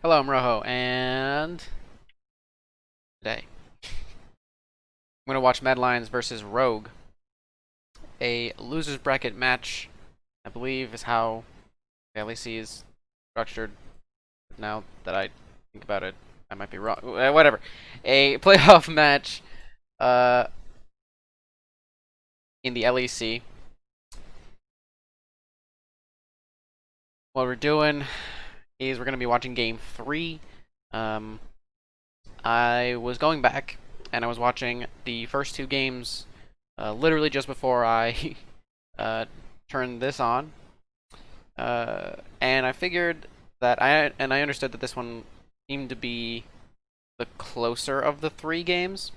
Hello, I'm Rojo, and today I'm gonna watch Medlines versus Rogue, a losers bracket match. I believe is how the LEC is structured. Now that I think about it, I might be wrong. Whatever, a playoff match uh, in the LEC. What we're doing is we're gonna be watching Game 3. Um, I was going back and I was watching the first two games, literally just before I turned this on. And I figured that I understood that this one seemed to be the closer of the three games.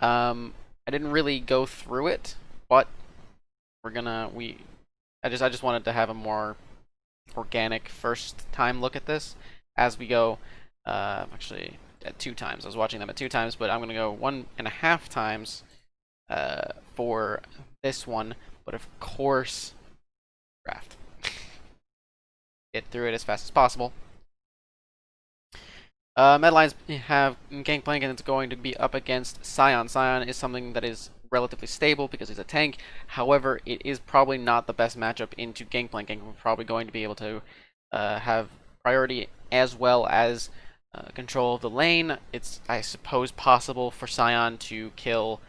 I didn't really go through it, but I just wanted to have a more organic first time look at this as we go. Actually, at 2 times. I was watching them at 2 times, but I'm gonna go 1.5 times for this one. But of course, draft. Get through it as fast as possible. Medlines have Gangplank, and it's going to be up against Scion. Scion is something that is relatively stable because he's a tank. However, it is probably not the best matchup into Gangplank. We're probably going to be able to have priority as well as control of the lane. It's, I suppose, possible for Scion to kill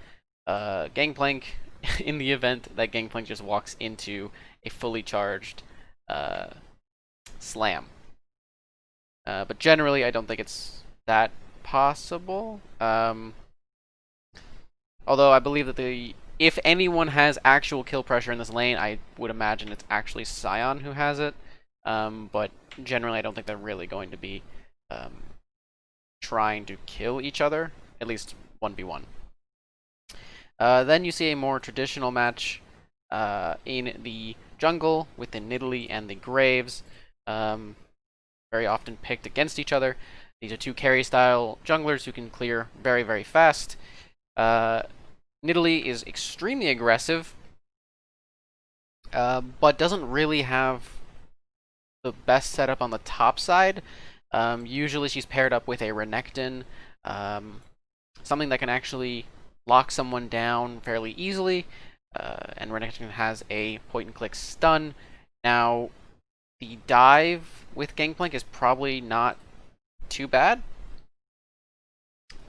Gangplank in the event that Gangplank just walks into a fully charged slam. But generally, I don't think it's that possible. Although I believe that if anyone has actual kill pressure in this lane, I would imagine it's actually Scion who has it. But generally, I don't think they're really going to be trying to kill each other, at least 1v1. Then you see a more traditional match in the jungle with the Nidalee and the Graves. Very often picked against each other. These are two carry-style junglers who can clear very, very fast. Nidalee is extremely aggressive, but doesn't really have the best setup on the top side. Usually she's paired up with a Renekton, something that can actually lock someone down fairly easily, and Renekton has a point-and-click stun. Now, the dive with Gangplank is probably not too bad.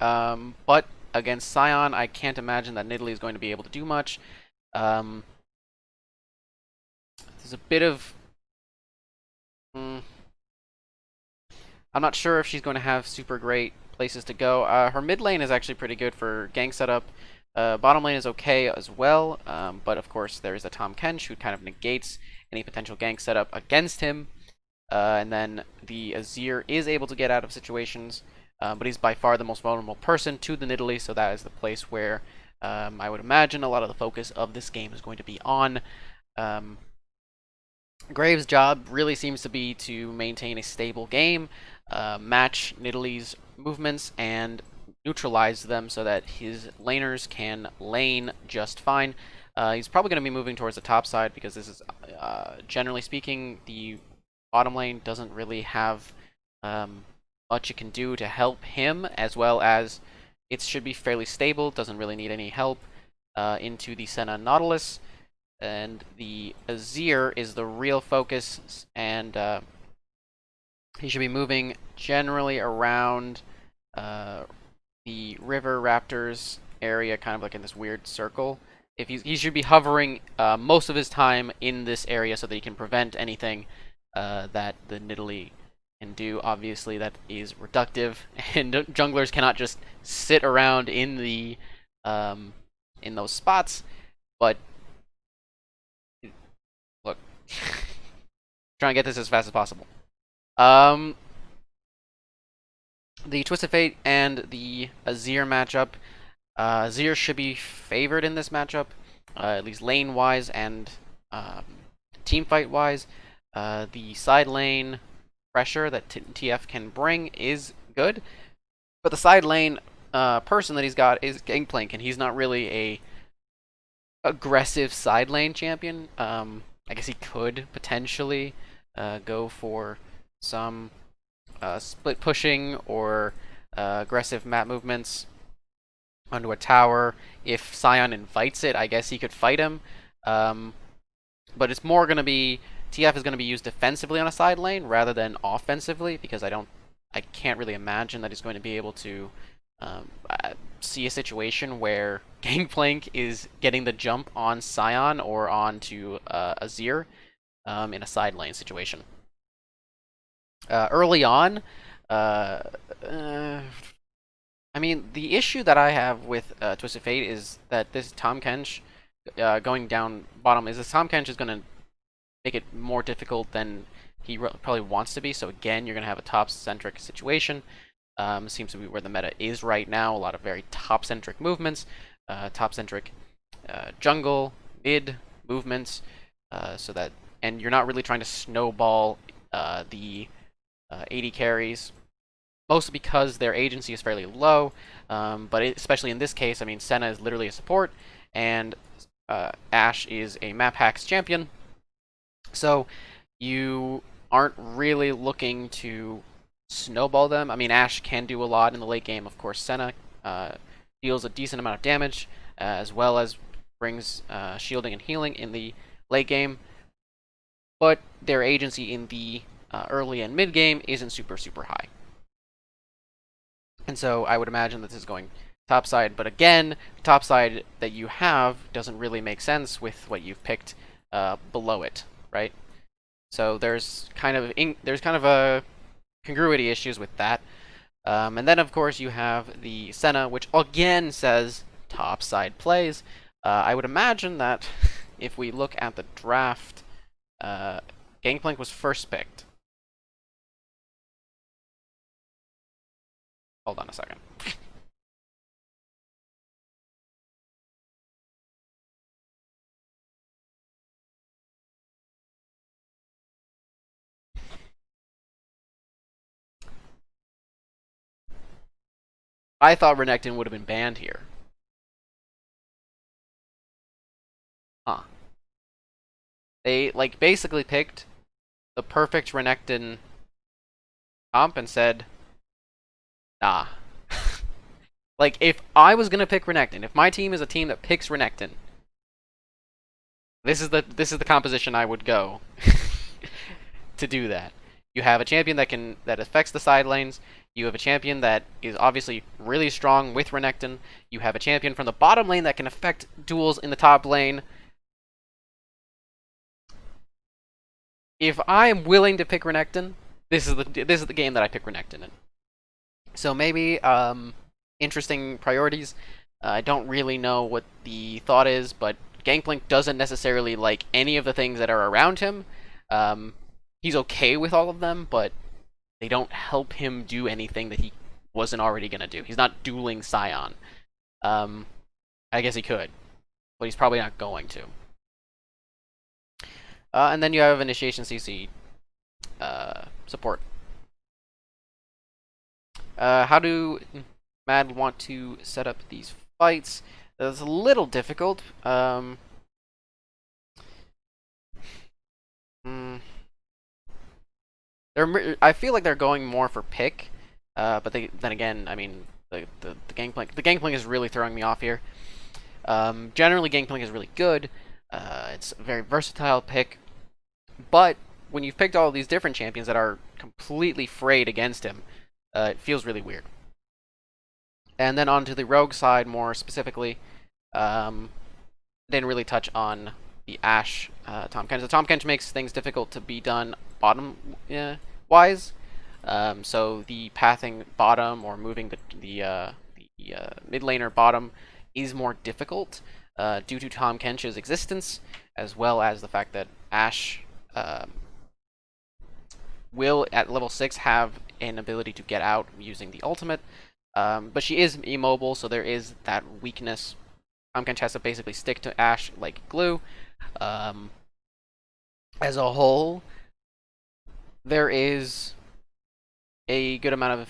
But against Scion, I can't imagine that Nidalee is going to be able to do much. There's a bit of... I'm not sure if she's going to have super great places to go. Her mid lane is actually pretty good for gank setup. Bottom lane is okay as well, but of course there is a Tahm Kench who kind of negates any potential gank setup against him. And then the Azir is able to get out of situations, but he's by far the most vulnerable person to the Nidalee, so that is the place where I would imagine a lot of the focus of this game is going to be on. Graves' job really seems to be to maintain a stable game, match Nidalee's movements, and neutralize them so that his laners can lane just fine. He's probably going to be moving towards the top side because this is, generally speaking, the bottom lane doesn't really have much it can do to help him, as well as it should be fairly stable, doesn't really need any help into the Senna Nautilus. And the Azir is the real focus, and he should be moving generally around the River Raptors area, kind of like in this weird circle. He should be hovering most of his time in this area so that he can prevent anything that the Nidalee can do. Obviously, that is reductive, and junglers cannot just sit around in the in those spots. But look, try and get this as fast as possible. The Twisted Fate and the Azir matchup. Azir should be favored in this matchup, at least lane-wise and team fight-wise. The side lane pressure that TF can bring is good, but the side lane person that he's got is Gangplank, and he's not really a aggressive side lane champion. I guess he could potentially go for some split pushing or aggressive map movements onto a tower. If Sion invites it, I guess he could fight him. But it's more going to be, TF is going to be used defensively on a side lane rather than offensively, because I can't really imagine that he's going to be able to see a situation where Gangplank is getting the jump on Sion or onto Azir in a side lane situation. Early on, I mean, the issue that I have with Twisted Fate is that this Tahm Kench going down bottom is this Tahm Kench is going to make it more difficult than he probably wants to be. So again, you're going to have a top-centric situation. Seems to be where the meta is right now. A lot of very top-centric movements, top-centric jungle, mid movements, and you're not really trying to snowball the AD carries, mostly because their agency is fairly low. But especially in this case, I mean, Senna is literally a support, and Ashe is a map hacks champion. So you aren't really looking to snowball them. I mean, Ashe can do a lot in the late game. Of course, Senna deals a decent amount of damage, as well as brings shielding and healing in the late game. But their agency in the early and mid game isn't super high. And so I would imagine that this is going topside. But again, the topside that you have doesn't really make sense with what you've picked below it, right? So there's kind of a congruity issues with that. And then of course you have the Senna, which again says topside plays. I would imagine that if we look at the draft, Gangplank was first picked. Hold on a second. I thought Renekton would have been banned here. Huh. They basically picked the perfect Renekton comp and said, nah. If I was gonna pick Renekton, if my team is a team that picks Renekton, this is the composition I would go to do that. You have a champion that affects the side lanes. You have a champion that is obviously really strong with Renekton. You have a champion from the bottom lane that can affect duels in the top lane. If I am willing to pick Renekton, this is the game that I pick Renekton in. So maybe interesting priorities. I don't really know what the thought is, but Gangplank doesn't necessarily like any of the things that are around him. He's okay with all of them, but they don't help him do anything that he wasn't already going to do. He's not dueling Sion. I guess he could, but he's probably not going to. And then you have Initiation CC support. How do Mad want to set up these fights? It's a little difficult. I feel like they're going more for pick, but then again, I mean, the Gangplank is really throwing me off here. Generally, Gangplank is really good. It's a very versatile pick, but when you've picked all these different champions that are completely frayed against him, it feels really weird. And then onto the rogue side, more specifically, didn't really touch on the Ashe Tahm Kench. So Tahm Kench makes things difficult to be done bottom wise. So the pathing bottom or moving the mid laner bottom is more difficult due to Tahm Kench's existence, as well as the fact that Ashe will at level 6 have an ability to get out using the ultimate. But she is immobile, so there is that weakness. Tahm Kench has to basically stick to Ashe like glue. As a whole, there is a good amount of,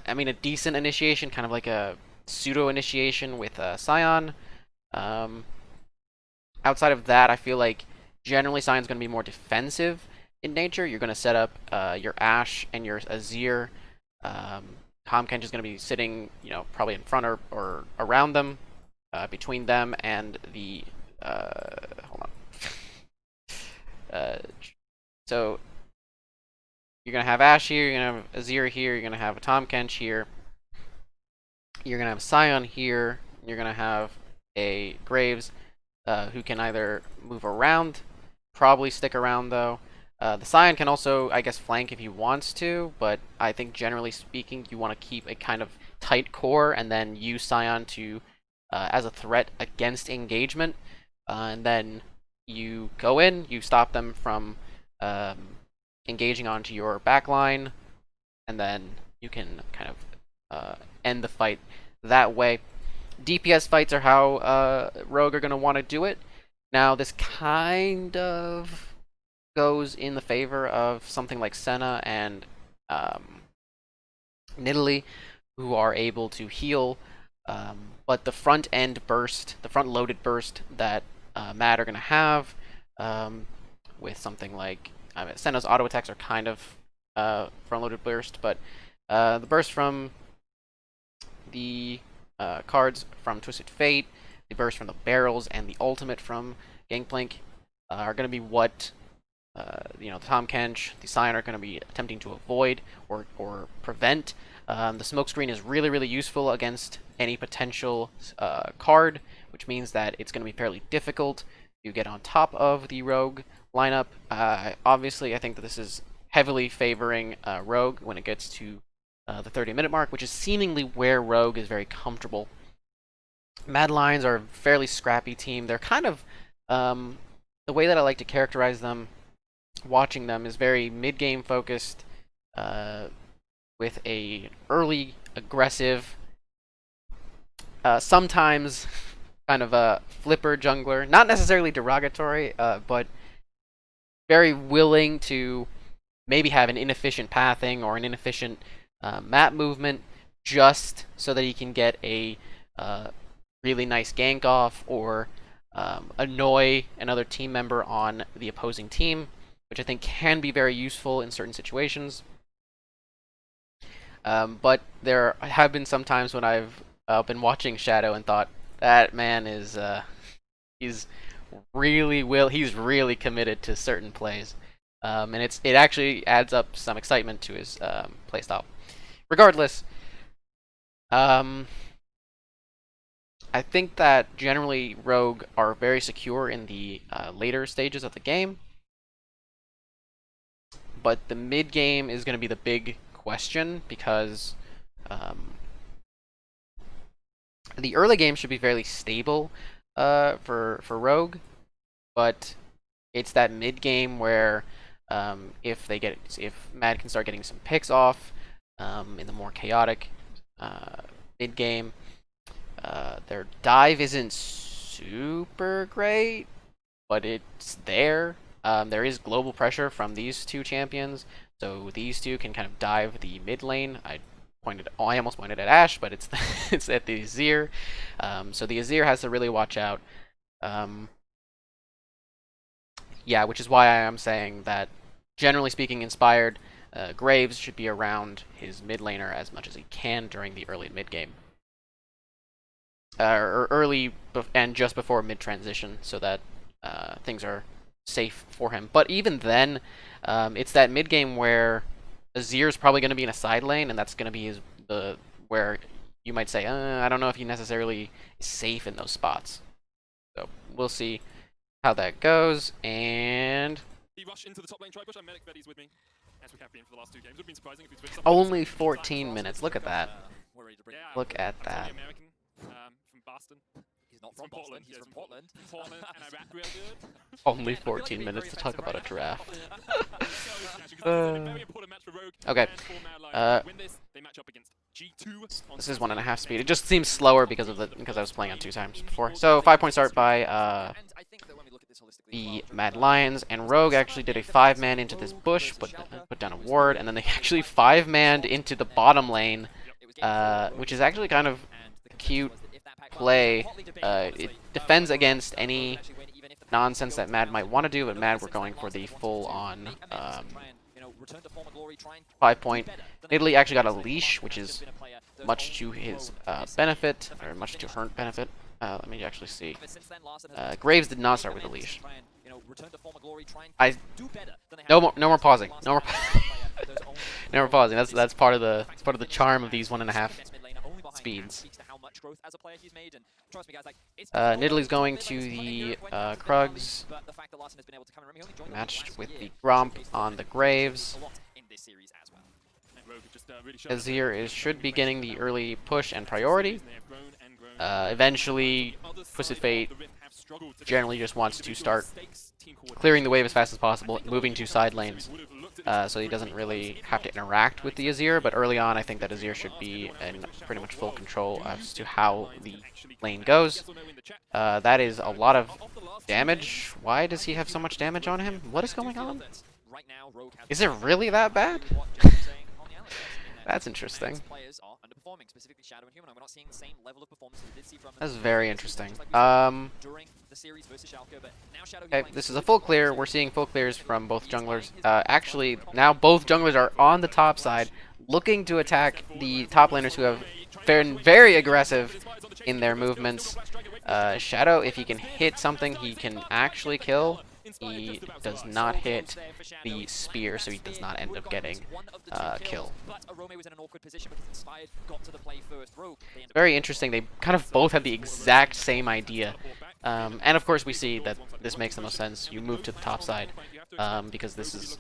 I mean, a decent initiation, kind of like a pseudo initiation with Sion. Outside of that, I feel like generally Sion's going to be more defensive in nature. You're going to set up your Ashe and your Azir. Tahm Kench is going to be sitting, probably in front or around them, between them and the. Hold on. So you're going to have Ashe here, you're going to have Azir here, you're going to have a Tahm Kench here, you're going to have Sion here, you're going to have a Graves who can either move around, probably stick around though. The Sion can also, I guess, flank if he wants to, but I think generally speaking, you want to keep a kind of tight core and then use Sion to as a threat against engagement, and then you go in, you stop them from engaging onto your backline, and then you can kind of end the fight that way. DPS fights are how Rogue are going to want to do it. Now, this kind of goes in the favor of something like Senna and Nidalee, who are able to heal, but the front-end burst, the front-loaded burst that Mad are going to have with something like Senna's auto attacks are kind of front-loaded burst, but the burst from the cards from Twisted Fate, the burst from the barrels, and the ultimate from Gangplank are going to be what the Tahm Kench, the Sion are going to be attempting to avoid or prevent. The smokescreen is really, really useful against any potential card, which means that it's going to be fairly difficult to get on top of the Rogue lineup. Obviously, I think that this is heavily favoring Rogue when it gets to the 30-minute mark, which is seemingly where Rogue is very comfortable. Mad Lions are a fairly scrappy team. They're kind of the way that I like to characterize them, watching them, is very mid-game focused, with a early aggressive, sometimes kind of a flipper jungler. Not necessarily derogatory, but very willing to maybe have an inefficient pathing or an inefficient map movement just so that he can get a really nice gank off or annoy another team member on the opposing team, which I think can be very useful in certain situations. But there have been some times when I've been watching Shadow and thought, that man is he's really committed to certain plays, and it actually adds up some excitement to his playstyle. Regardless, I think that generally Rogue are very secure in the later stages of the game, but the mid game is going to be the big question because the early game should be fairly stable for Rogue, but it's that mid game where if Mad can start getting some picks off in the more chaotic mid game, their dive isn't super great, but it's there. There is global pressure from these two champions, so these two can kind of dive the mid lane. I almost pointed at Ashe, but it's it's at the Azir. So the Azir has to really watch out. Yeah, which is why I am saying that, generally speaking, Inspired Graves should be around his mid laner as much as he can during the early mid game, or early and just before mid transition, so that things are safe for him. But even then, it's that mid game where Azir is probably going to be in a side lane, and that's going to be where you might say, I don't know if he necessarily is safe in those spots. So we'll see how that goes. And only 14 minutes. Look at that. Look at that. He's not from Boston, he's from Portland. Only 14 minutes to talk about a draft. Okay. This is 1.5 speed. It just seems slower because I was playing on 2 times before. So 5-point start by the Mad Lions, and Rogue actually did a 5-man into this bush, but put down a ward, and then they actually 5-manned into the bottom lane, which is actually kind of cute play. It defends against any nonsense that Mad might want to do, but Mad were going for the full-on 5-point. Italy actually got a leash, which is much to his benefit, or much to her benefit. Let me actually see. Graves did not start with a leash. No more pausing. No more. No more pausing. That's part of the charm of these 1.5 speeds. Nidalee going to the Krugs, matched with the Gromp on the Graves. Azir should be getting the early push and priority. Eventually, Twisted Fate generally just wants to start clearing the wave as fast as possible, moving to side lanes, so he doesn't really have to interact with the Azir, but early on I think that Azir should be in pretty much full control as to how the lane goes. That is a lot of damage. Why does he have so much damage on him? What is going on? Is it really that bad? That's interesting. That's very interesting. Okay, this is a full clear. We're seeing full clears from both junglers. Actually, now both junglers are on the top side, looking to attack the top laners who have been very aggressive in their movements. Shadow, if he can hit something, he can actually kill. He does not hit the spear, so he does not end up getting kill. Very interesting. They kind of both have the exact same idea. And of course we see that this makes the most sense. You move to the top side because this is...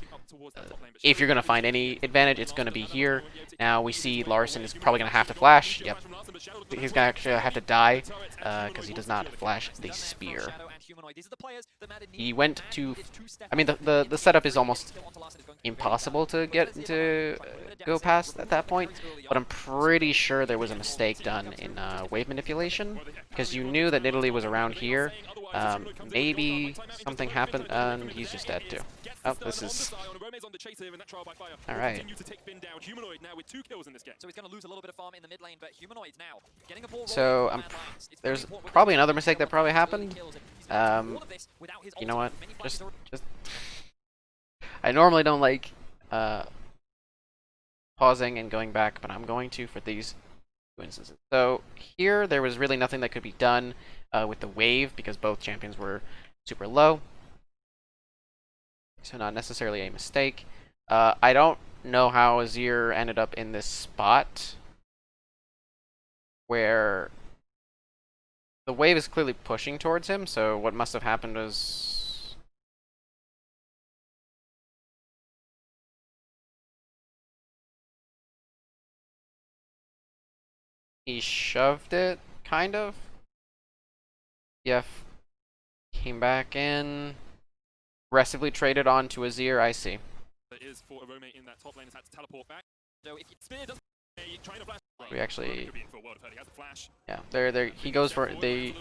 if you're going to find any advantage, it's going to be here. Now we see Larson is probably going to have to flash. Yep. He's going to actually have to die because he does not flash the spear. He went to... I mean, the setup is almost impossible to get to go past at that point, but I'm pretty sure there was a mistake done in wave manipulation, because you knew that Nidalee was around here. Maybe something happened, and he's just dead too. Oh, this is... Alright. So, there's probably another mistake that probably happened. You know what? Just... I normally don't like pausing and going back, but I'm going to for these two instances. So here, there was really nothing that could be done with the wave because both champions were super low. So not necessarily a mistake. I don't know how Azir ended up in this spot where the wave is clearly pushing towards him, so what must have happened was... he shoved it, kind of. Yef came back in. Aggressively traded on to Azir, I see. We actually... yeah, there he goes for... the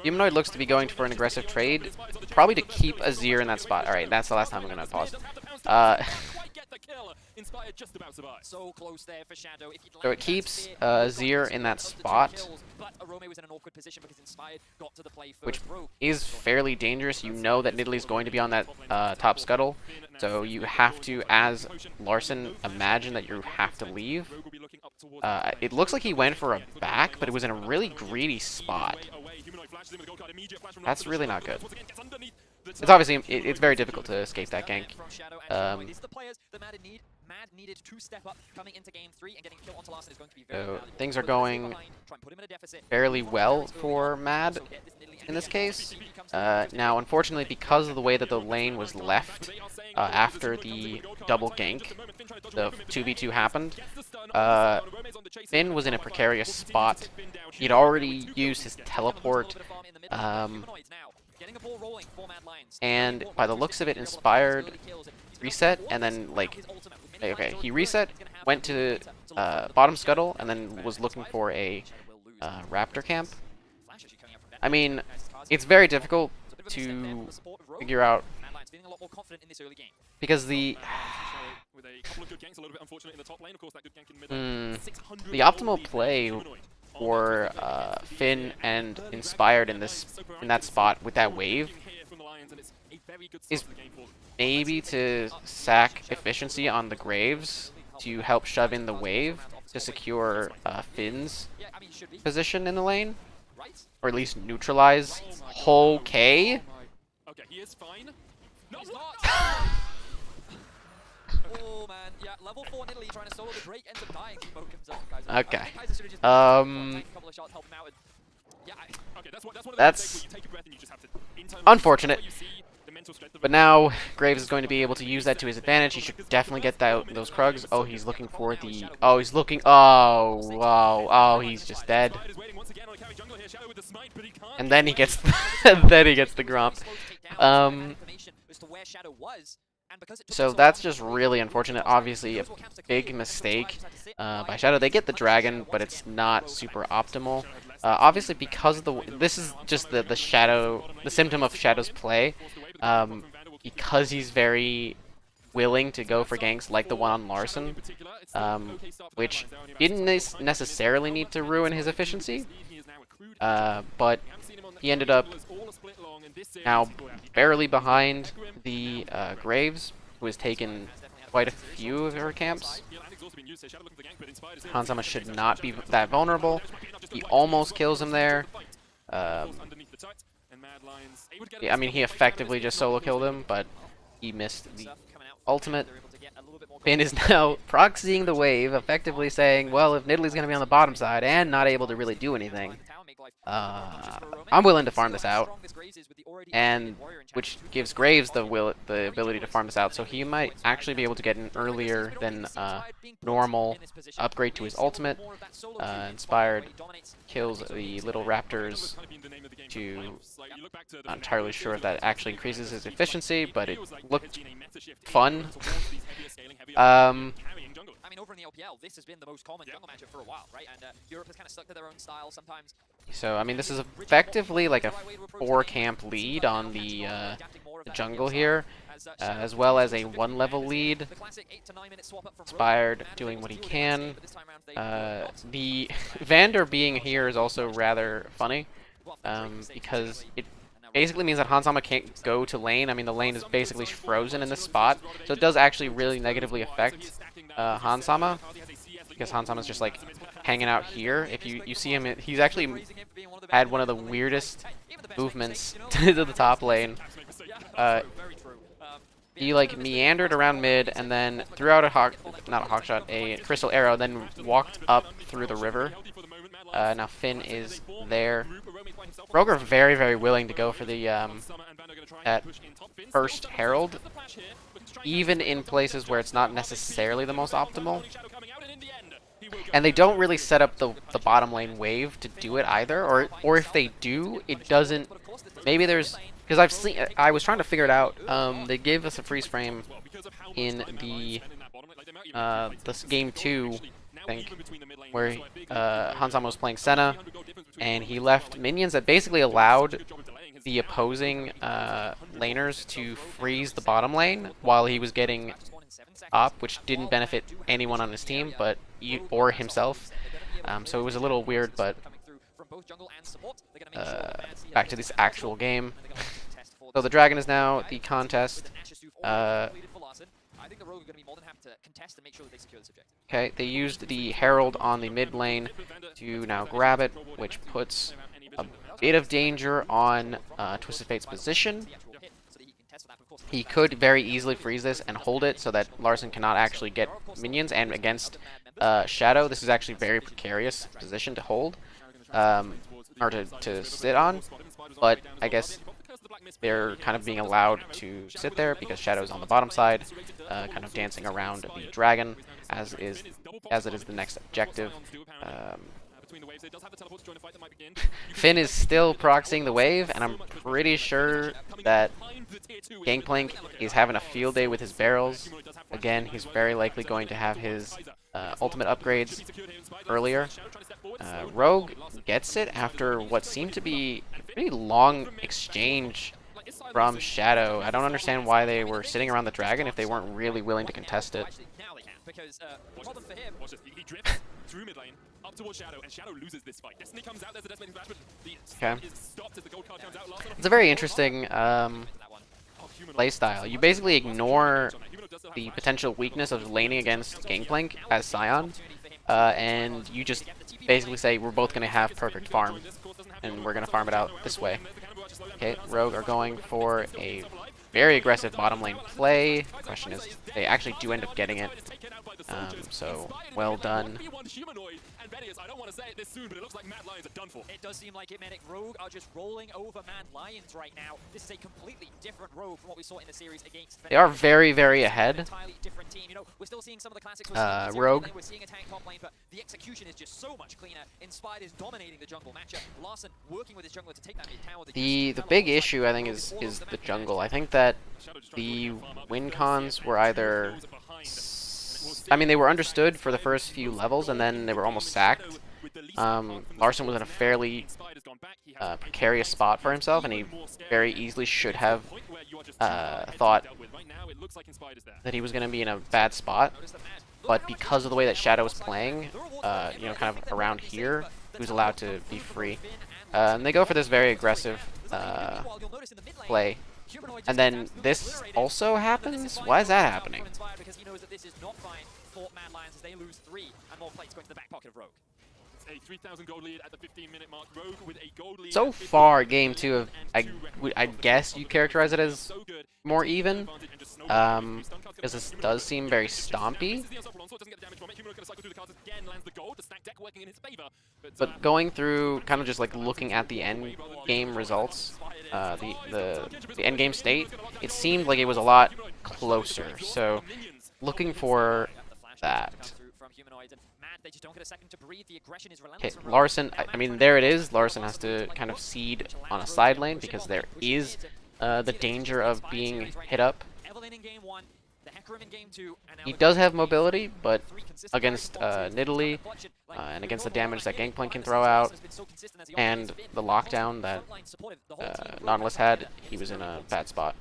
Humanoid looks to be going for an aggressive trade, probably to keep Azir in that spot. Alright, that's the last time I'm going to pause. So it keeps Azir in that spot, which is fairly dangerous. You know that Nidalee is going to be on that top scuttle, so you have to, as Larson, imagine that you have to leave. It looks like he went for a back, but it was in a really greedy spot. That's really not good. It's obviously, it's very difficult to escape that gank. So things are going fairly well for Mad in this case. Now, unfortunately, because of the way that the lane was left after the double gank, the 2v2 happened, Finn was in a precarious spot. He'd already used his teleport, and by the looks of it, Inspired reset, and then, like, okay, he reset, went to bottom scuttle, and then was looking for a raptor camp. I mean, it's very difficult to figure out, because the optimal play for Finn and Inspired in that spot with that wave is maybe to sack efficiency on the Graves to help shove in the wave to secure Finn's position in the lane, or at least neutralize. Okay. Okay, he is fine. No, He's not. Oh man, yeah, level 4 in Italy trying to solo the Drake, ends up dying. Smoke comes up, guys. Okay. A couple of shots help him out with. Yeah, okay, that's one of the That's mistakes where you take a breath and you just have to internally unfortunate. you see the mental strength of But now Graves is going to be able to use that to his advantage. He should definitely get those Krugs. Oh, he's looking for the. Oh, he's looking. Oh, wow. Oh, he's just dead. And then he gets. Then he gets the Gromp. So that's just really unfortunate. Obviously, a big mistake by Shadow. They get the dragon, but it's not super optimal. Obviously, because of this is just the symptom of Shadow's play. Because he's very willing to go for ganks like the one on Larson, which didn't necessarily need to ruin his efficiency, but he ended up now barely behind the Graves, who has taken quite a few of her camps. Hansama should not be that vulnerable. He almost kills him there. Yeah, I mean, he effectively just solo killed him, but he missed the ultimate. Finn is now proxying the wave, effectively saying, well, if Nidalee's going to be on the bottom side and not able to really do anything, I'm willing to farm this out, and which gives Graves the ability to farm this out, so he might actually be able to get an earlier than normal upgrade to his ultimate. Inspired kills the little raptors to, not entirely sure if that actually increases his efficiency, but it looked fun. I mean, over in the LPL, this has been the most common jungle matchup for a while, right? And Europe has kind of stuck to their own style sometimes. So, I mean, this is effectively like a 4-camp lead on the jungle here, as well as a 1-level lead. Inspired doing what he can. The Vander being here is also rather funny, because it basically means that Hansama can't go to lane. I mean, the lane is basically frozen in this spot, so it does actually really negatively affect Hansama, because Hansama's just like hanging out here. If you see him, he's actually had one of the weirdest movements to the top lane. He like meandered around mid and then threw out a crystal arrow, then walked up through the river. Now Finn is there. Rogue are very, very willing to go for the that first Herald, even in places where it's not necessarily the most optimal. And they don't really set up the bottom lane wave to do it either, or if they do, it doesn't. Maybe there's, because I was trying to figure it out. They gave us a freeze frame in the this game 2, I think, where Hansama was playing Senna, and he left minions that basically allowed the opposing laners to freeze the bottom lane while he was getting up, which didn't benefit anyone on his team, or himself. So it was a little weird, but back to this actual game. So the dragon is now the contest. Okay, they used the Herald on the mid lane to now grab it, which puts a bit of danger on Twisted Fate's position. He could very easily freeze this and hold it so that Larson cannot actually get minions, and against Shadow, this is actually a very precarious position to hold, or to sit on, but I guess they're kind of being allowed to sit there because Shadow's on the bottom side, kind of dancing around the dragon, as it is the next objective. Finn is still proxying the wave, and I'm pretty sure that Gangplank is having a field day with his barrels. Again, he's very likely going to have his ultimate upgrades earlier. Rogue gets it after what seemed to be a pretty long exchange from Shadow. I don't understand why they were sitting around the dragon if they weren't really willing to contest it. because the problem for him. Watch this. He drifts through mid lane up towards Shadow, and Shadow loses this fight. Destiny comes out. There's a decimating flash, but the stun is stopped as the gold card comes out. It's a very interesting playstyle. You basically ignore the potential weakness of laning against Gangplank as Scion, and you just basically say we're both going to have perfect farm, and we're going to farm it out this way. Okay, Rogue are going for a very aggressive bottom lane play. The question is, they actually do end up getting it. So, well done. It does seem like it, Medic. Rogue are just rolling over Mad Lions right now. This is a completely different Rogue from what we saw in the series against. They are very, very ahead. Entirely different team. You know, we're still seeing some of the classics. Rogue. We're seeing a tank top lane, but the execution is just so much cleaner. Inspired is dominating the jungle matchup. Larson working with his jungler to take that mid tower. The big issue, I think, is the jungle. I think that the win cons were either... I mean, they were understood for the first few levels, and then they were almost sacked. Larson was in a fairly precarious spot for himself, and he very easily should have thought that he was going to be in a bad spot. But because of the way that Shadow was playing, you know, kind of around here, he was allowed to be free. And they go for this very aggressive play. And then this also happens? Why is that happening? Because he knows that this is not fine for Mad Lions as they lose 3 and more plates going to the back pocket of Rogue. A 3,000 gold lead at the 15-minute mark. Rogue with a gold lead. So far, game 2 of I guess you characterize it as more even, because this does seem very stompy. But going through, kind of just like looking at the end game results, the end game state, it seemed like it was a lot closer. So looking for that. Okay, Larson, I mean, there it is. Larson has to kind of seed on a side lane because there is the danger of being hit up. He does have mobility, but against Nidalee and against the damage that Gangplank can throw out and the lockdown that Nautilus had, he was in a bad spot.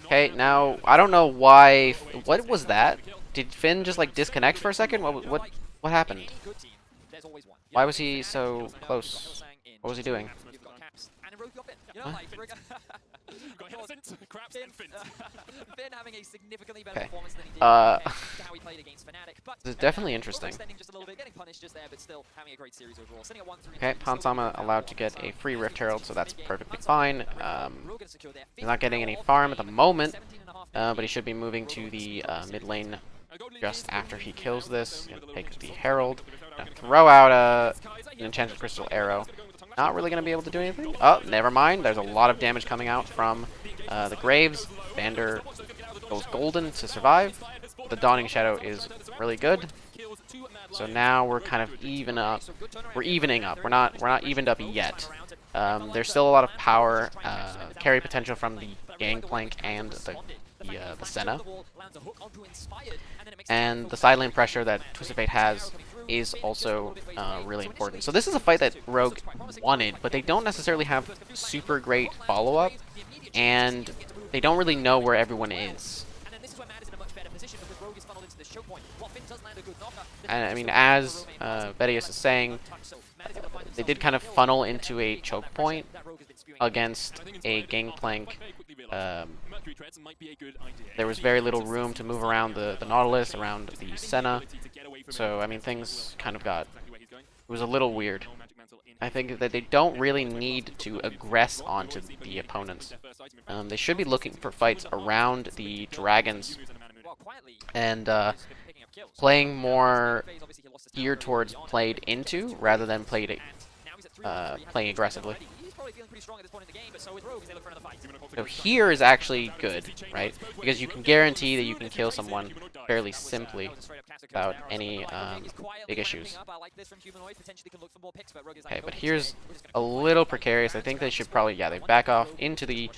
Okay, now, I don't know why... What was that? Did Finn just, like, disconnect for a second? What happened? Why was he so close? What was he doing? Huh? Finn having a significantly better Okay. performance than he did how he played against Fnatic. But This is definitely interesting. just a little bit, getting punished just there, but still having a great series overall. Sitting at 1-3. Okay, Pansama allowed to get a free Rift Herald, so that's perfectly fine. He's not getting any farm at the moment, but he should be moving to the mid lane just after he kills this. He's gonna take the Herald, throw out an Enchanted Crystal Arrow. Not really going to be able to do anything. Oh, never mind. There's a lot of damage coming out from the Graves. Vander goes golden to survive. The Dawning Shadow is really good. So now we're kind of even up. We're evening up. We're not evened up yet. There's still a lot of power, carry potential from the Gangplank and the Senna. And the side lane pressure that Twisted Fate has is also really important. So this is a fight that Rogue wanted, but they don't necessarily have super great follow-up, and they don't really know where everyone is. And I mean, as Bedius is saying, they did kind of funnel into a choke point against a Gangplank. There was very little room to move around the Nautilus, around the Senna. So, I mean, things kind of got... It was a little weird. I think that they don't really need to aggress onto the opponents. They should be looking for fights around the dragons and playing more geared towards played into rather than playing aggressively. So here is actually good, right? Because you can guarantee that you can kill someone fairly simply without any big issues. Okay, but here's a little precarious. I think they should probably, yeah, they back off into the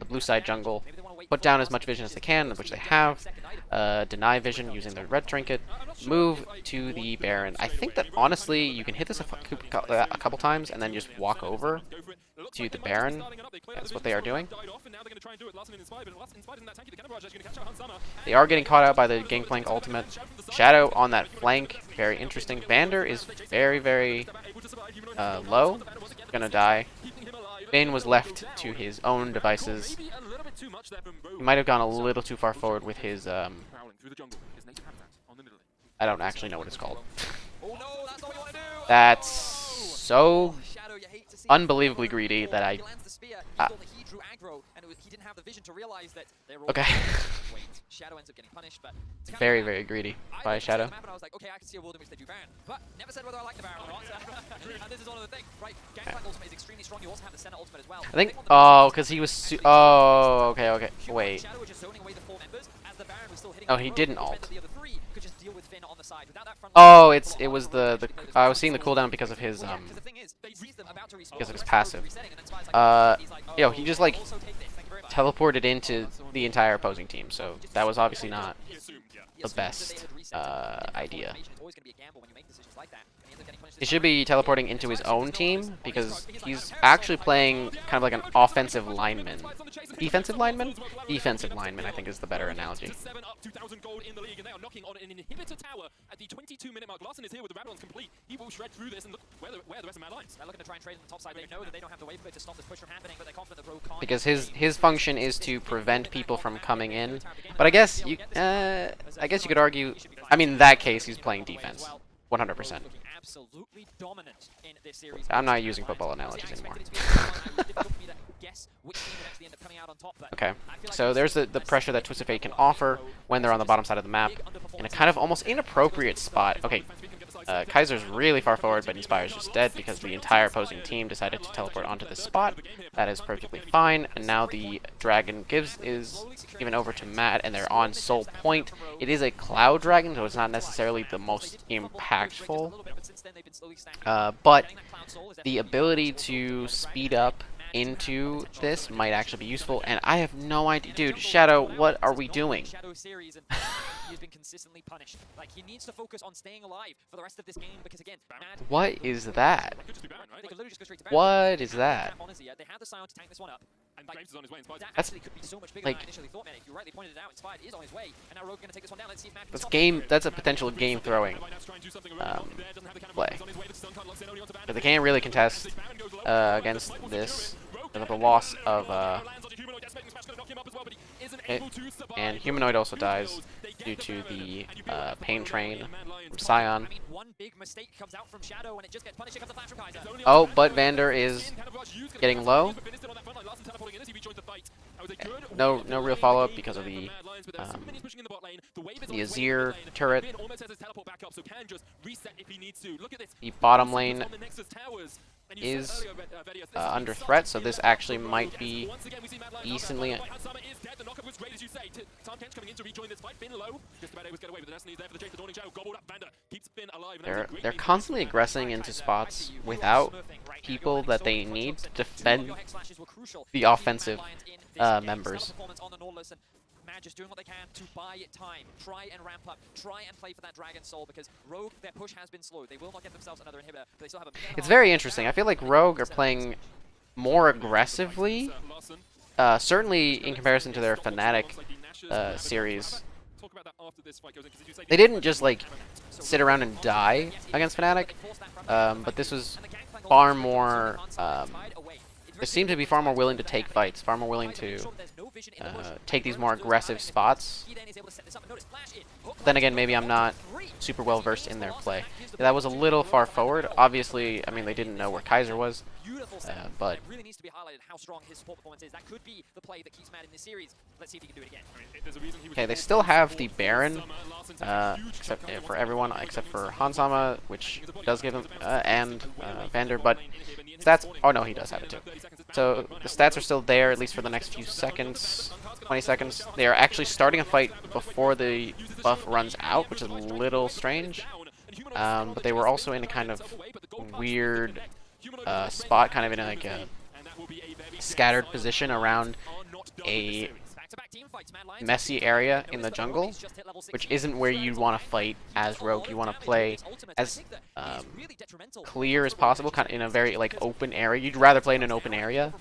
blue side jungle, put down as much vision as they can, which they have, deny vision using their red trinket, move to the Baron. I think that honestly, you can hit this a couple times and then just walk over. to the Baron. That's what they are doing. They are getting caught out by the Gangplank ultimate. Shadow on that flank, very interesting. Vander is very, very low, gonna die. Finn was left to his own devices. He might have gone a little too far forward with his, I don't actually know what it's called. That's so unbelievably greedy that I... Okay. Very, very greedy by Shadow. I think... Oh, because he was... Oh, okay, okay. Wait. Oh, he didn't ult. Oh, it was the I was seeing the cooldown because of his passive. Yo, he just like teleported into the entire opposing team, so that was obviously not the best idea. He should be teleporting into his own team because he's actually playing kind of like an offensive lineman. Defensive lineman? Defensive lineman, I think, is the better analogy. Because his function is to prevent people from coming in. But I guess you could argue, I mean, in that case, he's playing defense. 100%. I'm not using football analogies anymore. Okay, so there's the pressure that Twisted Fate can offer when they're on the bottom side of the map in a kind of almost inappropriate spot. Okay, Kaiser's really far forward, but Inspire's just dead because the entire opposing team decided to teleport onto this spot. That is perfectly fine, and now the Dragon is given over to Matt, and they're on Soul Point. It is a Cloud Dragon, so it's not necessarily the most impactful, but the ability to speed up into this might actually be useful, and I have no idea. Dude, Shadow, what are we doing? He's been consistently punished. Like, he needs to focus on staying alive for the rest of this game because, again, what is that? What is that? That's like this game. That's a potential game throwing play, but they can't really contest against this because of the loss of and Humanoid also dies due to the Pain Train from Scion. Oh, but Vander is getting low. No real follow-up because of the Azir turret. The bottom lane is under threat, so this actually might be decently... They're constantly aggressing into spots without people that they need to defend the offensive members. Just doing what they can to buy time, try and ramp up, try and play for that Dragon Soul, because Rogue, their push has been slow. They will not get themselves another inhibitor, but they still have a... It's very interesting. I feel like Rogue are playing more aggressively, certainly in comparison to their Fnatic series. They didn't just like sit around and die against Fnatic, but this was far more... they seem to be far more willing to take fights, far more willing to take these more aggressive spots. Then again, maybe I'm not super well versed in their play. That was a little far forward. Obviously, I mean, they didn't know where Kaiser was, but... Okay, they still have the Baron, except for everyone except for Hansama, which does give them, and Vander, but stats... Oh no, he does have it too. So the stats are still there, at least for the next few seconds, 20 seconds. They are actually starting a fight before the buff runs out, which is a little strange. But they were also in a kind of weird spot, kind of in like a scattered position around a messy area in the jungle, which isn't where you'd want to fight as Rogue. You want to play as clear as possible, kind of in a very like open area. You'd rather play in an open area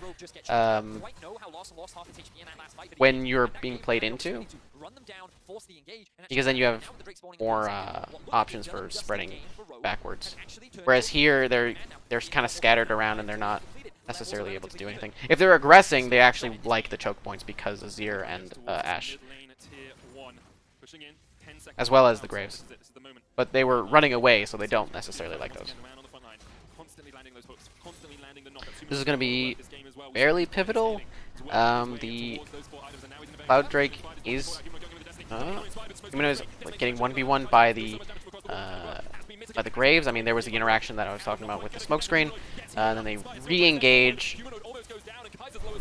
when you're being played into, because then you have more options for spreading backwards. Whereas here, they're kind of scattered around and they're not necessarily able to do anything. If they're aggressing, they actually like the choke points because Azir and Ashe, as well as the Graves. But they were running away, so they don't necessarily like those. This is going to be fairly pivotal. The Cloud Drake is like getting 1v1 by the Graves. I mean, there was the interaction that I was talking about with the smoke screen. And then they re-engage.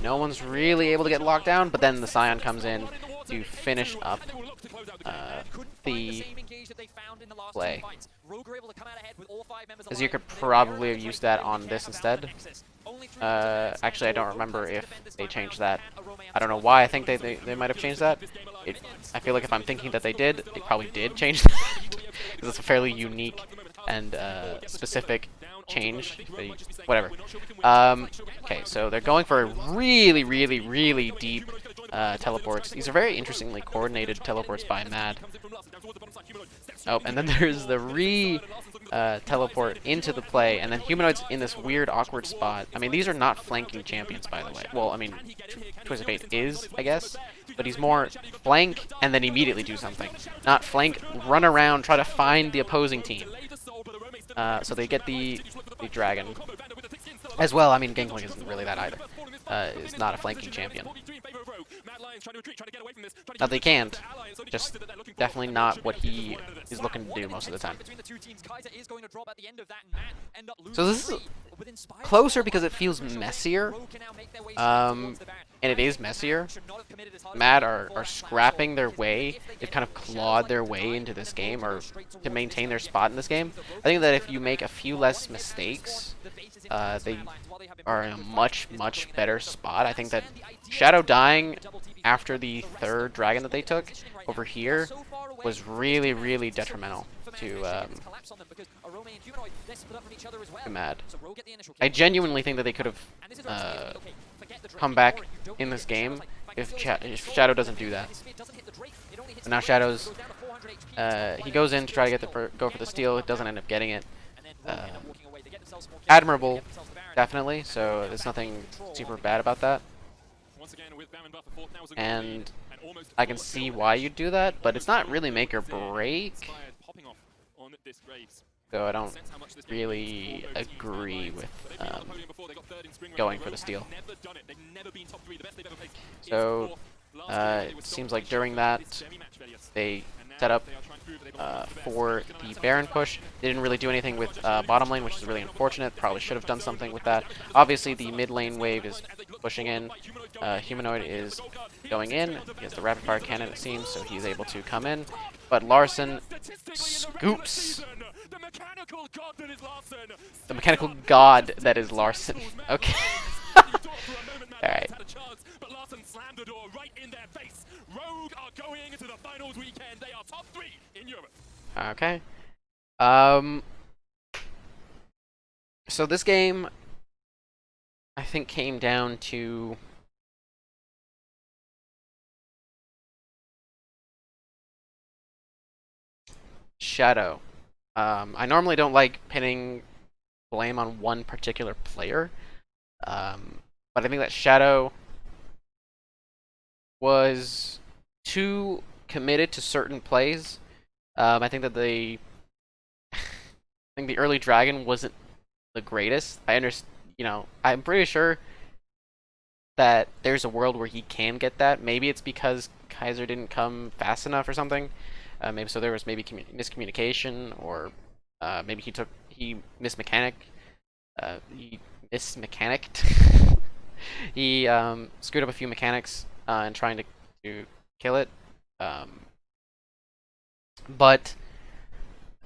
No one's really able to get locked down, but then the Scion comes in to finish up the play. As you could probably have used that on this instead. Actually, I don't remember if they changed that. I don't know why I think they might have changed that. I feel like if I'm thinking that they did, they probably did change that. Because it's a fairly unique and specific change. Whatever. Okay, so they're going for really, really, really deep teleports. These are very interestingly coordinated teleports by Mad. Oh, and then there's the teleport into the play, and then Humanoid's in this weird, awkward spot. I mean, these are not flanking champions, by the way. Well, I mean, Twist of Fate is, I guess, but he's more flank and then immediately do something. Not flank, run around, try to find the opposing team. So they get the dragon. As well, I mean, Gangplank isn't really that either. Is not a flanking champion. Now they can't. Just definitely not what he is looking to do most of the time. So this is closer because it feels messier. And it is messier. Mad are scrapping their way. They've kind of clawed their way into this game, or to maintain their spot in this game. I think that if you make a few less mistakes, they are in a much, much better spot. I think that Shadow dying after the third dragon that they took over here was really, really detrimental to Mad. I genuinely think that they could have come back in this game if Shadow doesn't do that. And now Shadow's he goes in to try to get go for the steal. It doesn't end up getting it. Admirable, definitely. So there's nothing super bad about that. And I can see why you'd do that, but it's not really make or break. So I don't really agree with going for the steal. So it seems like during that they set up for the Baron push. They didn't really do anything with bottom lane, which is really unfortunate. Probably should have done something with that. Obviously, the mid lane wave is pushing in. Humanoid is going in. He has the rapid fire cannon, it seems, so he's able to come in. But Larson scoops. The mechanical god that is Larson. Okay. Alright. Okay. So this game, I think, came down to Shadow. I normally don't like pinning blame on one particular player, but I think that Shadow was too committed to certain plays. I think that I think the early dragon wasn't the greatest. I'm pretty sure that there's a world where he can get that. Maybe it's because Kaiser didn't come fast enough or something. Maybe so there was maybe miscommunication, or maybe he mismechanicked. He mismechanicked. He screwed up a few mechanics in trying to kill it. But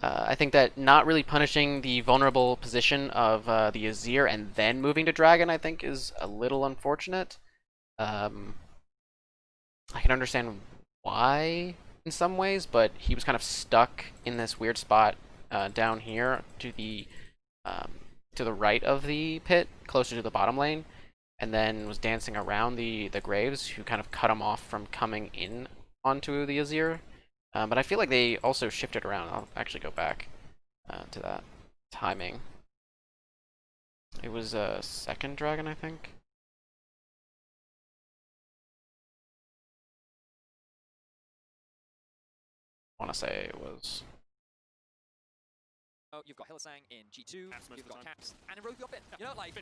I think that not really punishing the vulnerable position of the Azir and then moving to Dragon, I think, is a little unfortunate. I can understand why in some ways, but he was kind of stuck in this weird spot down here um, to the right of the pit, closer to the bottom lane, and then was dancing around the Graves, who kind of cut him off from coming in onto the Azir. But I feel like they also shifted around. I'll actually go back to that timing. It was a second dragon, I think. I want to say it was. Oh, you've got Hylissang in G2, you've got Caps, and in Rogue you've got Finn. You know, like,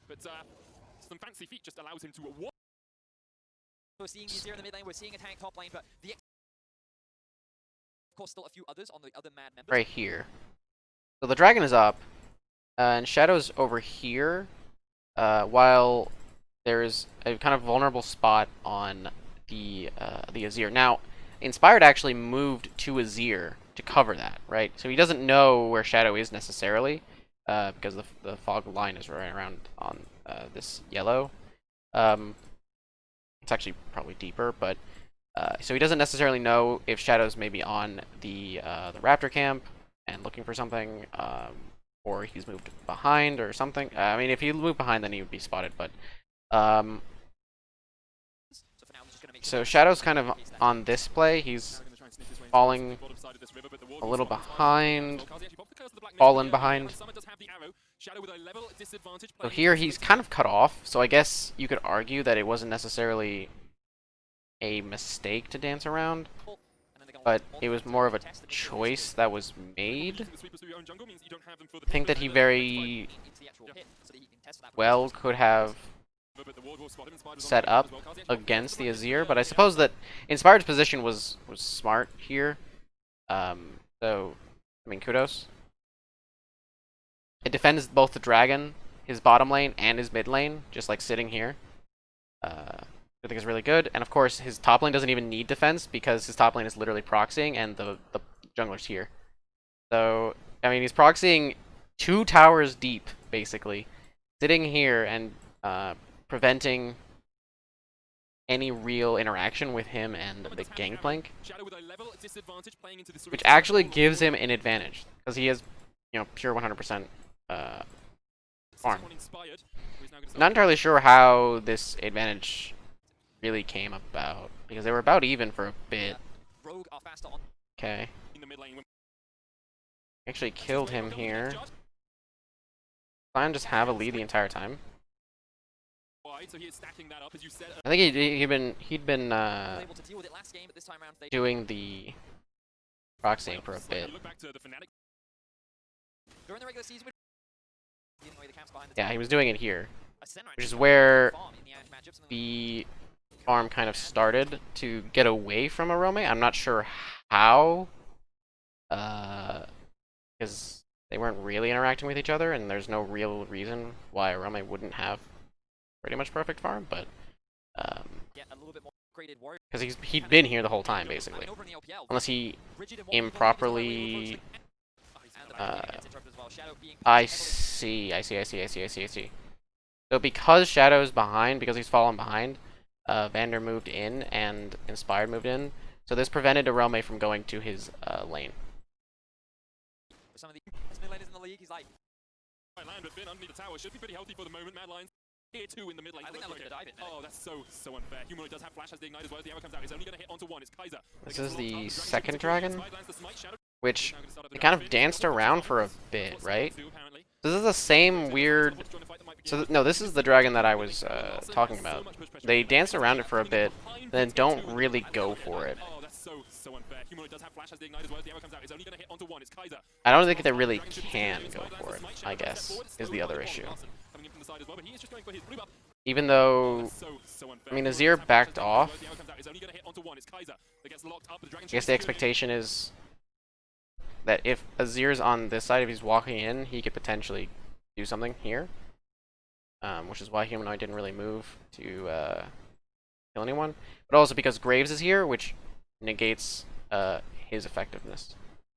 But some fancy feat just allows him to walk. we're seeing Azir in the mid lane, we're seeing a tank top lane, but of course still a few others on the other Mad members. Right here. So the dragon is up, and Shadow's over here, while there's a kind of vulnerable spot on the Azir. Now, Inspired actually moved to Azir to cover that, right? So he doesn't know where Shadow is necessarily, because the fog line is right around on this yellow. It's actually probably deeper, but so he doesn't necessarily know if Shadow's maybe on the Raptor camp and looking for something, or he's moved behind or something. I mean, if he moved behind, then he would be spotted. But so Shadow's kind of on this play. He's falling a little behind, fallen behind. So here he's kind of cut off. So I guess you could argue that it wasn't necessarily a mistake to dance around, but it was more of a choice that was made. I think that he very well could have set up against the Azir, but I suppose that Inspired's position was smart here. So, I mean, kudos. It defends both the dragon, his bottom lane, and his mid lane, just like sitting here. I think is really good. And of course, his top lane doesn't even need defense because his top lane is literally proxying and the jungler's here. So, I mean, he's proxying 2 towers deep, basically. Sitting here and preventing any real interaction with him and the Gangplank. Which actually gives him an advantage, because he has, you know, pure 100% farm. Not entirely sure how this advantage really came about, because they were about even for a bit. Okay. Actually killed him here. Lion just have a lead the entire time. I think he'd been doing the proxying for a bit. Yeah, he was doing it here, which is where the farm kind of started to get away from Arome. I'm not sure how, because they weren't really interacting with each other, and there's no real reason why Arome wouldn't have pretty much perfect farm, but because he'd been here the whole time basically, unless he improperly. I see. So because Shadow's behind, because he's fallen behind, Vander moved in and Inspired moved in, so this prevented Arome from going to his lane. Some of the best mid laners in the league, he's like, land with Finn underneath the tower should be pretty healthy for the moment. Mad Lions here 2 in the mid lane. I think they're looking to dive it. Oh, that's so unfair. Humanoid does have flash, has the ignite as well as the arrow comes out. It's only going to hit onto 1. It's Kaiser. This is the second dragon, which it kind of danced around for a bit, right? This is the same weird. So no, this is the dragon that I was talking about. They dance around it for a bit, then don't really go for it. I don't think they really can go for it, I guess, is the other issue. Even though, I mean, Azir backed off. I guess the expectation is that if Azir's on this side, if he's walking in, he could potentially do something here. Which is why Humanoid didn't really move to kill anyone. But also because Graves is here, which negates his effectiveness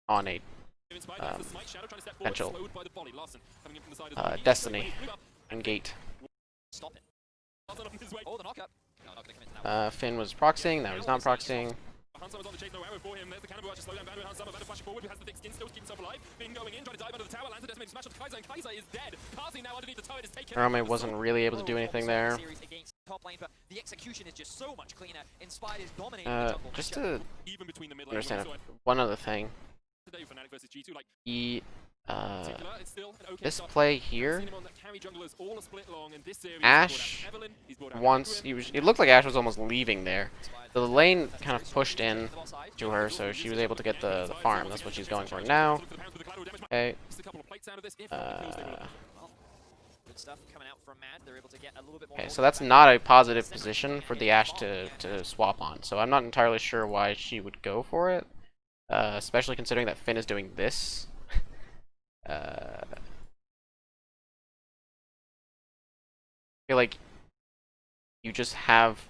on a potential Destiny and Gate. Oh, the knockup. No, not gonna commit to that one. Finn was proxying, now he's not proxying. Hansamer's on the chase, no arrow for him. There's the cannonball to slow down Vander. Hansamer, Vander flashing forward, who has the thick skin still to keep himself alive. Finn going in, trying to dive under the tower, lands a decimated smash on Kaiser, and Kaiser is dead. Kazi now underneath the turret is taken. Rome wasn't really able to do anything there. Top lane, but the execution is just so much cleaner. Inspired is dominating the jungle. Just to Even between the mid lane, understand one other thing. today Fnatic versus G2, like He, particular, it's still an okay this start. play I've here, seen him on that carry junglers all a split long, and this series Ash he's brought out once, Evelyn, it looked like Ash was almost leaving there. So the lane kind of pushed in to her, so she was able to get the farm. That's what she's going for now. Okay. Just a couple of plates out of this. If Good stuff coming out from Mad. They're able to get a little bit more. Okay, so that's not a positive position for the Ashe to swap on. So I'm not entirely sure why she would go for it, especially considering that Finn is doing this. I feel like you just have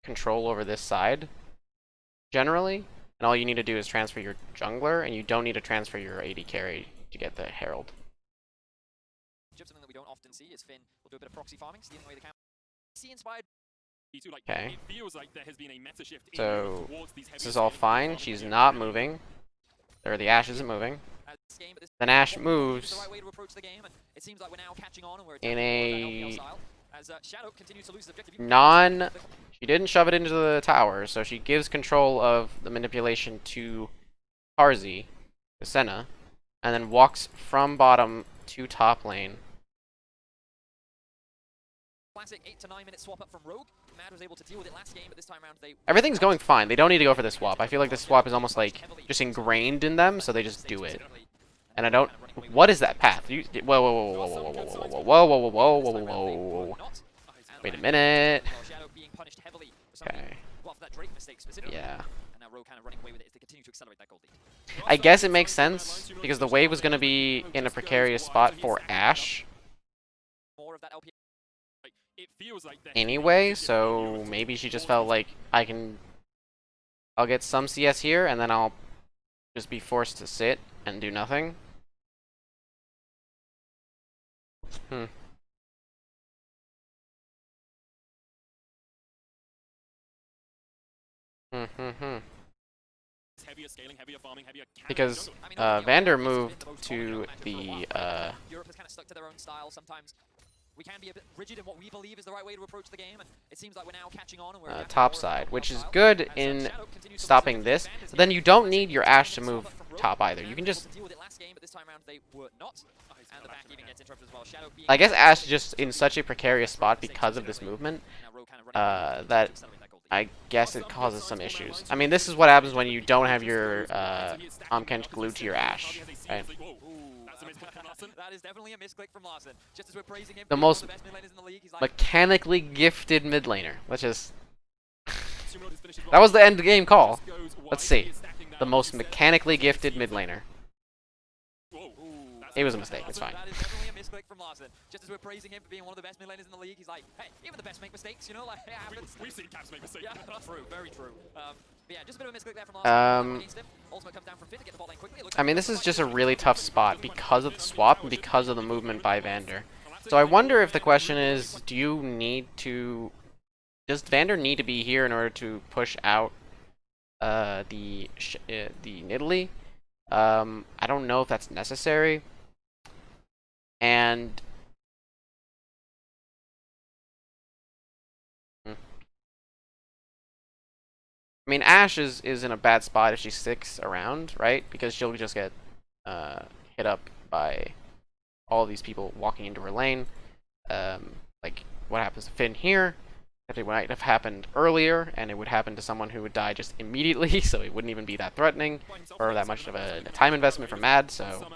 control over this side, generally, and all you need to do is transfer your jungler, and you don't need to transfer your AD carry to get the Herald. Something that we don't often see is Finn will do a bit of proxy farming, stealing away the camp. See inspired. Okay. It feels like there has been a meta shift So towards these this is all fine. She's not moving. Or the Ashe isn't moving. Then Ashe moves in a non. She didn't shove it into the tower, so she gives control of the manipulation to Tarzi, to Senna, and then walks from bottom to top lane. Classic 8 to 9 minute swap up from Rogue. Mad was able to deal with it last game, but this time around they... Everything's going fine. They don't need to go for this swap. I feel like this swap is almost like just ingrained in them, so they just do it. And I don't... What is that path? You... Whoa, whoa, whoa, whoa, whoa, whoa, whoa, whoa, whoa, whoa, whoa, whoa, whoa. Wait a minute. Okay. Yeah. I guess it makes sense, because the wave was going to be in a precarious spot for Ashe anyway, so maybe she just felt like I'll get some CS here, and then I'll just be forced to sit and do nothing. Because Vander moved to the Europe has kind of stuck to their own style sometimes. We can be a bit rigid in what we believe is the right way to approach the game, and it seems like we're now catching on and we're top side, which is good in stopping this. But then you don't need your Ashe to move top either. You can just... I guess Ashe is just in such a precarious spot because of this movement that I guess it causes some issues. I mean, this is what happens when you don't have your Kench glued to your Ashe, right? That is definitely a misclick from Larson. Just as we're praising him, the most best mid laners in the league, he's like, mechanically gifted mid laner. Let's just... That was the end game call. Let's see. The most mechanically gifted mid laner. It was a mistake, it's fine. That is definitely a misclick from Larson. Just as we're praising him for being one of the best mid laners in the league, he's like, hey, even the best make mistakes, you know, like, it happens. We've seen Caps make mistakes. Yeah, true, very true. But yeah, just a bit of a misclick there from Larson. Ultimate comes down from Finn to get the bot lane quickly. I mean, this is just a really tough spot because of the swap and because of the movement by Vander. So I wonder if the question is, do you need to... Does Vander need to be here in order to push out the Nidalee? I don't know if that's necessary. And... I mean, Ashe is in a bad spot if she sticks around, right? Because she'll just get hit up by all these people walking into her lane. Like, what happens to Finn here? That it might have happened earlier, and it would happen to someone who would die just immediately, so it wouldn't even be that threatening, or that much of a time investment for Mad, so...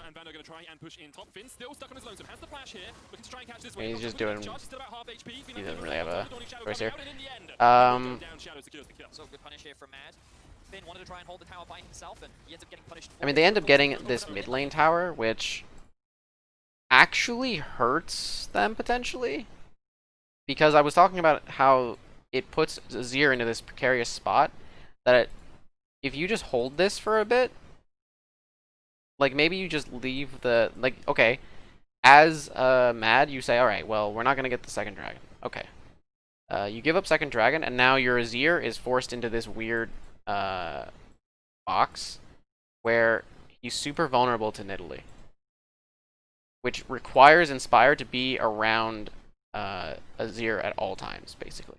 He's just doing... He doesn't really have a choice here. So good punish here from Mad. Finn wanted to try and hold the tower by himself, and he ends up getting punished. I mean, they end up getting this mid lane tower, which actually hurts them, potentially. Because I was talking about how it puts Azir into this precarious spot, that if you just hold this for a bit, like, maybe you just leave the... Like, okay, as Mad, you say, alright, well, we're not going to get the second dragon. Okay. You give up second dragon, and now your Azir is forced into this weird box where he's super vulnerable to Nidalee, which requires Inspire to be around Azir at all times, basically.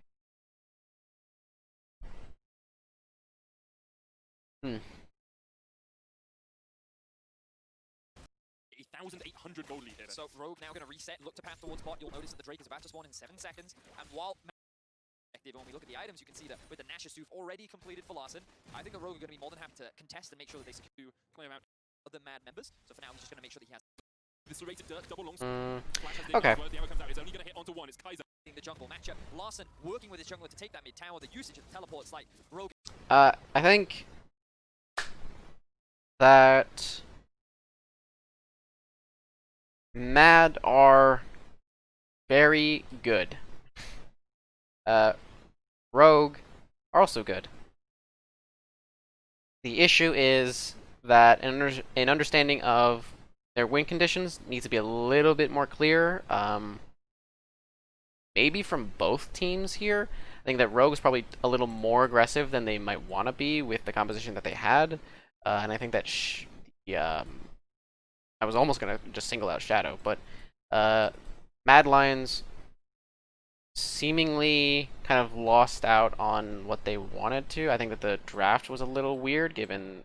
1,800 gold lead here. So Rogue now going to reset, look to path towards bot. You'll notice that the Drake is about to spawn in 7 seconds. And while when we look at the items, you can see that with the Nashor Sooth already completed for Larson, I think the Rogue are going to be more than happy to contest and make sure that they secure other Mad members. So for now, he's just going to make sure that he has the serrated Dirk double long okay. The arrow comes out. It's only going to hit onto one. It's Kaiser. The jungle matchup. Larson working with his jungler to take that mid tower. The usage of the teleports like Rogue. I think that Mad are very good. Rogue are also good. The issue is that an understanding of their win conditions needs to be a little bit more clear. Maybe from both teams here. I think that Rogue is probably a little more aggressive than they might want to be with the composition that they had. And I think that I was almost going to just single out Shadow, but Mad Lions seemingly kind of lost out on what they wanted to. I think that the draft was a little weird given,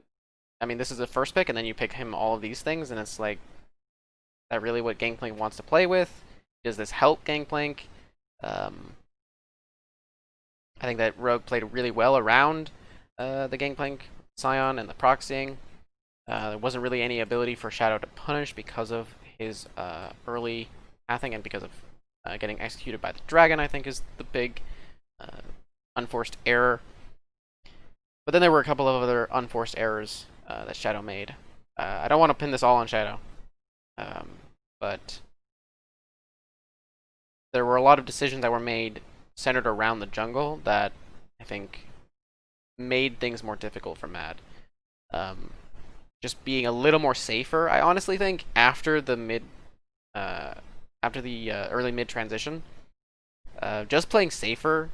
I mean, this is the first pick and then you pick him all of these things and it's like, is that really what Gangplank wants to play with? Does this help Gangplank? I think that Rogue played really well around the Gangplank Scion and the proxying. There wasn't really any ability for Shadow to punish because of his early pathing and because of getting executed by the dragon, I think, is the big unforced error. But then there were a couple of other unforced errors that Shadow made. I don't want to pin this all on Shadow, but there were a lot of decisions that were made centered around the jungle that I think made things more difficult for Mad. Just being a little more safer. I honestly think after the early mid transition, just playing safer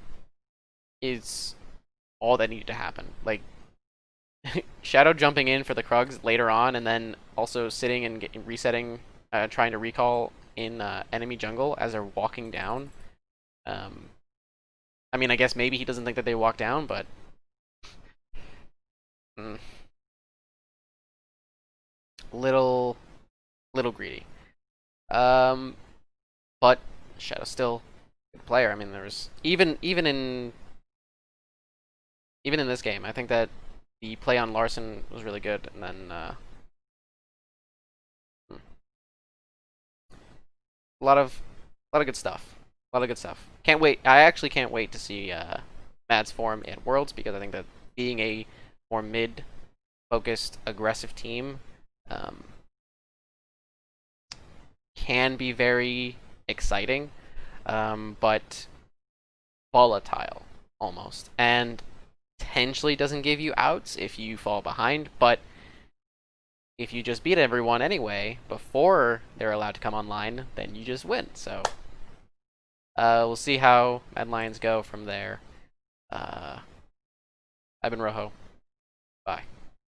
is all that needed to happen. Like Shadow jumping in for the Krugs later on, and then also sitting and resetting, trying to recall in enemy jungle as they're walking down. I mean, I guess maybe he doesn't think that they walk down, but little greedy. But Shadow's still a good player. I mean, there's even in this game, I think that the play on Larson was really good, and then a lot of good stuff. A lot of good stuff. Can't wait. I actually can't wait to see Mad's form at Worlds because I think that being a more mid-focused, aggressive team can be very exciting, but volatile almost, and potentially doesn't give you outs if you fall behind. But if you just beat everyone anyway before they're allowed to come online, then you just win. So we'll see how Mad Lions go from there. I've been Rojo. Bye.